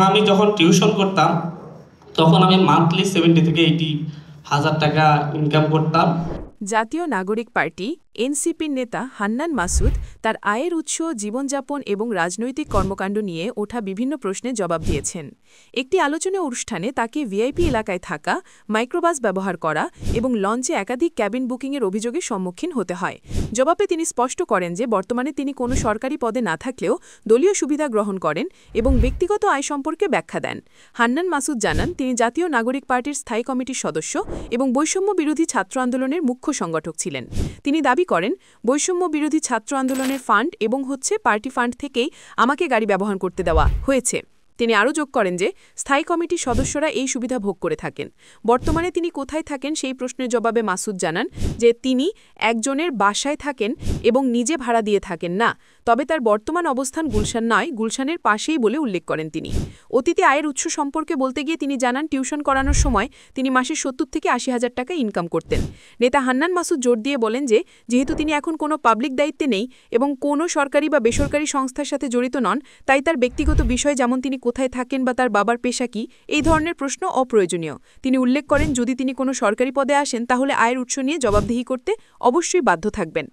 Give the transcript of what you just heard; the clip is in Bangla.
আমি যখন টিউশন করতাম তখন আমি মান্থলি 70 থেকে 80,000 টাকা ইনকাম করতাম। জাতীয় নাগরিক পার্টি এনসিপির নেতা হান্নান মাসুদ তার আয়ের উৎস, জীবনযাপন এবং রাজনৈতিক কর্মকাণ্ড নিয়ে ওঠা বিভিন্ন প্রশ্নের জবাব দিয়েছেন। একটি আলোচনা অনুষ্ঠানে তাকে ভিআইপি এলাকায় থাকা, মাইক্রোবাস ব্যবহার করা এবং লঞ্চে একাধিক ক্যাবিন বুকিংয়ের অভিযোগের সম্মুখীন হতে হয়। জবাবে তিনি স্পষ্ট করেন যে বর্তমানে তিনি কোনো সরকারি পদে না থাকলেও দলীয় সুবিধা গ্রহণ করেন এবং ব্যক্তিগত আয় সম্পর্কে ব্যাখ্যা দেন। হান্নান মাসুদ জানান, তিনি জাতীয় নাগরিক পার্টির স্থায়ী কমিটির সদস্য এবং বৈষম্য বিরোধী ছাত্র আন্দোলনের মুখ্য সংগঠক ছিলেন। তিনি দাবি করেন, বৈষম্য বিরোধী ছাত্র আন্দোলনের ফান্ড এবং পার্টি ফান্ড থেকেই আমাকে গাড়ি ব্যবহার করতে দেওয়া হয়েছে। তিনি আরও যোগ করেন যে স্থায়ী কমিটির সদস্যরা এই সুবিধা ভোগ করে থাকেন। বর্তমানে তিনি কোথায় থাকেন সেই প্রশ্নের জবাবে মাসুদ জানান যে তিনি একজনের বাসায় থাকেন এবং নিজে ভাড়া দিয়ে থাকেন না, তবে তার বর্তমান অবস্থান গুলশান নয়, গুলশানের পাশেই বলে উল্লেখ করেন তিনি। অতীতে আয়ের উৎস সম্পর্কে বলতে গিয়ে তিনি জানান, টিউশন করানোর সময় তিনি মাসে 70 থেকে 80,000 টাকা ইনকাম করতেন। নেতা হান্নান মাসুদ জোর দিয়ে বলেন যে যেহেতু তিনি এখন কোনো পাবলিক দায়িত্বে নেই এবং কোনো সরকারি বা বেসরকারি সংস্থার সাথে জড়িত নন, তাই তার ব্যক্তিগত বিষয় যেমন তিনি কোথায় থাকেন বা তার বাবার পেশা কি, এই ধরনের প্রশ্ন অপ্রয়োজনীয়। তিনি উল্লেখ করেন, যদি তিনি কোনো সরকারি পদে আসেন তাহলে আয়ের উৎস নিয়ে জবাবদিহি করতে অবশ্যই বাধ্য থাকবেন।